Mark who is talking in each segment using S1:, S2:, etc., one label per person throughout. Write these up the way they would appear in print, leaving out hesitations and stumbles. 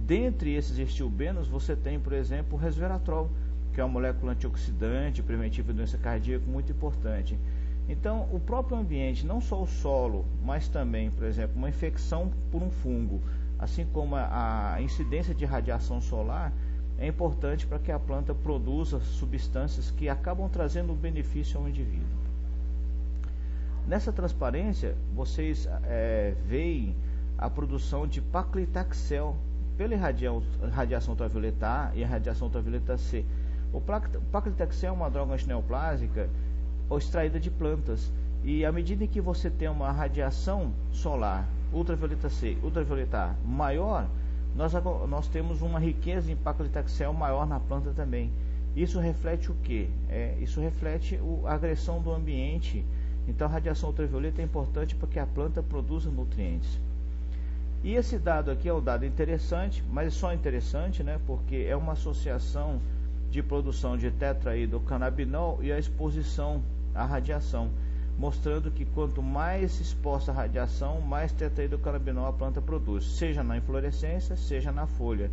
S1: Dentre esses estilbenos, você tem, por exemplo, o resveratrol, que é uma molécula antioxidante, preventiva de doença cardíaca, muito importante. Então, o próprio ambiente, não só o solo, mas também, por exemplo, uma infecção por um fungo, assim como a incidência de radiação solar, é importante para que a planta produza substâncias que acabam trazendo benefício ao indivíduo. Nessa transparência, vocês veem a produção de paclitaxel pela radiação ultravioleta A e a radiação ultravioleta C. O paclitaxel é uma droga antineoplásica extraída de plantas, e à medida que você tem uma radiação solar ultravioleta C, ultravioleta A maior, nós temos uma riqueza em paclitaxel maior na planta também. Isso reflete o quê? Isso reflete a agressão do ambiente. Então a radiação ultravioleta é importante para que a planta produza nutrientes. E esse dado aqui é um dado interessante, mas só interessante, né, porque é uma associação de produção de tetraidrocannabinol e a exposição à radiação, mostrando que quanto mais exposta à radiação, mais tetraidrocannabinol a planta produz, seja na inflorescência, seja na folha.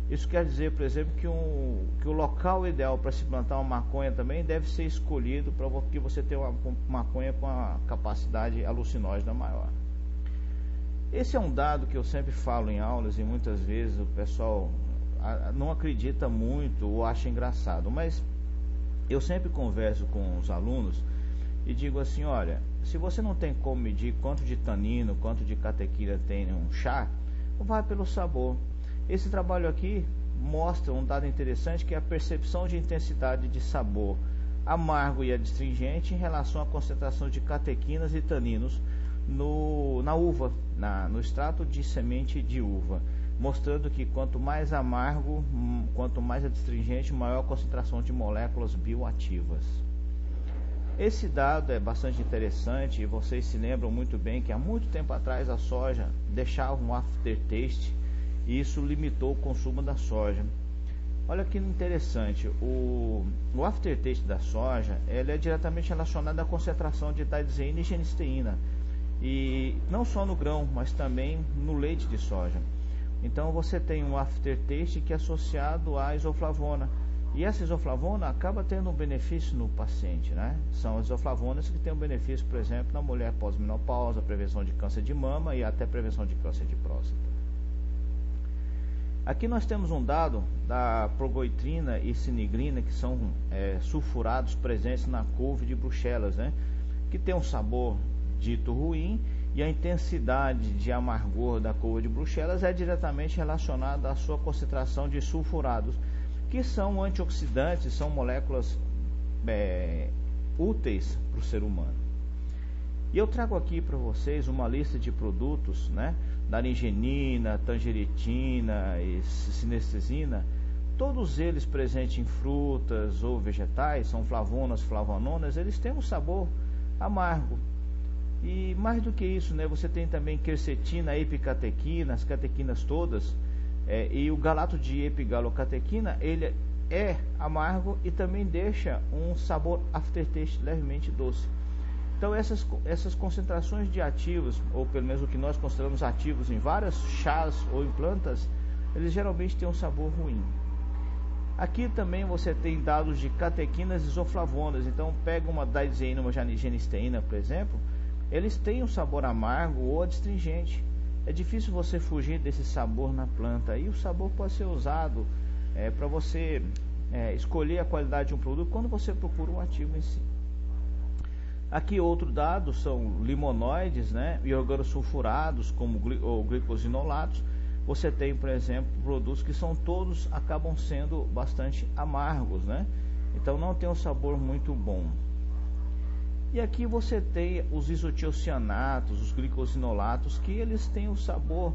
S1: Isso quer dizer, por exemplo, que o local ideal para se plantar uma maconha também deve ser escolhido para que você tenha uma maconha com a capacidade alucinógena maior. Esse é um dado que eu sempre falo em aulas e muitas vezes o pessoal não acredita muito ou acha engraçado, mas eu sempre converso com os alunos e digo assim: olha, se você não tem como medir quanto de tanino, quanto de catequina tem em um chá, vai pelo sabor. Esse trabalho aqui mostra um dado interessante, que é a percepção de intensidade de sabor amargo e adstringente em relação à concentração de catequinas e taninos na uva, no extrato de semente de uva, mostrando que quanto mais amargo, quanto mais adstringente, maior a concentração de moléculas bioativas. Esse dado é bastante interessante, e vocês se lembram muito bem que há muito tempo atrás a soja deixava um aftertaste, e isso limitou o consumo da soja. Olha que interessante, o aftertaste da soja ele é diretamente relacionado à concentração de daidzeína e genisteína, e não só no grão, mas também no leite de soja. Então você tem um aftertaste que é associado à isoflavona, e essa isoflavona acaba tendo um benefício no paciente, né? São as isoflavonas que têm um benefício, por exemplo, na mulher pós-menopausa, prevenção de câncer de mama e até prevenção de câncer de próstata. Aqui nós temos um dado da progoitrina e sinigrina, que são sulfurados presentes na couve de Bruxelas, né? Que tem um sabor dito ruim, e a intensidade de amargor da couve de Bruxelas é diretamente relacionada à sua concentração de sulfurados, que são antioxidantes, são moléculas úteis para o ser humano. E eu trago aqui para vocês uma lista de produtos, né? Naringenina, tangeritina e sinestesina, todos eles presentes em frutas ou vegetais, são flavonas, flavononas, eles têm um sabor amargo. E mais do que isso, né, você tem também quercetina, epicatequina, as catequinas todas, e o galato de epigalocatequina, ele é amargo e também deixa um sabor aftertaste levemente doce. Então essas concentrações de ativos, ou pelo menos o que nós consideramos ativos em várias chás ou em plantas, eles geralmente têm um sabor ruim. Aqui também você tem dados de catequinas e isoflavonas. Então pega uma daidzeína, uma genisteína, por exemplo, eles têm um sabor amargo ou adstringente. É difícil você fugir desse sabor na planta, e o sabor pode ser usado para você escolher a qualidade de um produto quando você procura um ativo em si. Aqui outro dado são limonoides, né, e organosulfurados, como ou glicosinolatos. Você tem, por exemplo, produtos que acabam sendo bastante amargos, né? Então não tem um sabor muito bom. E aqui você tem os isotiocianatos, os glicosinolatos, que eles têm um sabor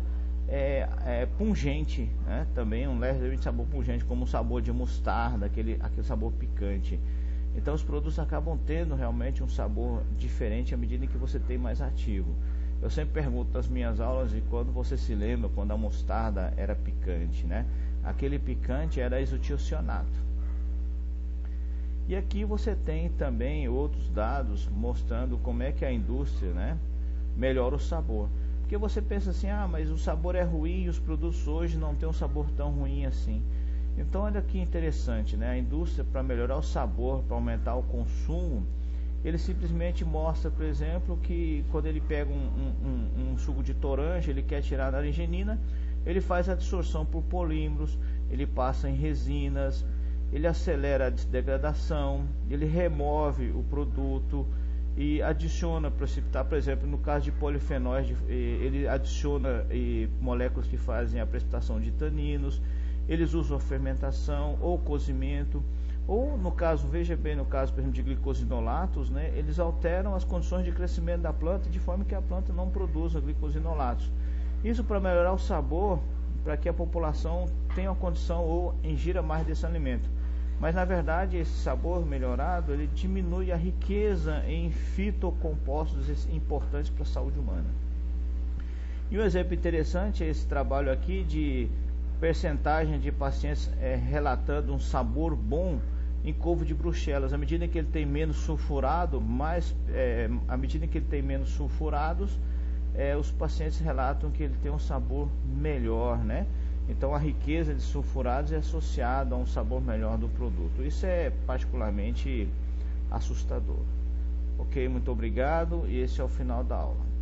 S1: pungente, né? Também um leve sabor pungente, como o sabor de mostarda, aquele sabor picante. Então os produtos acabam tendo realmente um sabor diferente à medida que você tem mais ativo. Eu sempre pergunto nas minhas aulas, e quando você se lembra quando a mostarda era picante, né? Aquele picante era isotiocionato. E aqui você tem também outros dados mostrando como é que a indústria, né, melhora o sabor. Porque você pensa assim, mas o sabor é ruim e os produtos hoje não tem um sabor tão ruim assim. Então olha que interessante, né? A indústria, para melhorar o sabor, para aumentar o consumo, ele simplesmente mostra, por exemplo, que quando ele pega um suco de toranja, ele quer tirar a naringenina, ele faz a absorção por polímeros, ele passa em resinas, ele acelera a degradação, ele remove o produto e adiciona, para citar, por exemplo, no caso de polifenóis, ele adiciona moléculas que fazem a precipitação de taninos. Eles usam fermentação ou cozimento, ou no caso, veja bem, no caso, por exemplo, de glicosinolatos, né, eles alteram as condições de crescimento da planta de forma que a planta não produza glicosinolatos. Isso para melhorar o sabor, para que a população tenha uma condição ou ingira mais desse alimento. Mas na verdade esse sabor melhorado, ele diminui a riqueza em fitocompostos importantes para a saúde humana. E um exemplo interessante é esse trabalho aqui de percentagem de pacientes relatando um sabor bom em couve de Bruxelas. À medida que ele tem menos sulfurado, à medida que ele tem menos sulfurados, os pacientes relatam que ele tem um sabor melhor, né? Então a riqueza de sulfurados é associada a um sabor melhor do produto. Isso é particularmente assustador. Ok, muito obrigado, e esse é o final da aula.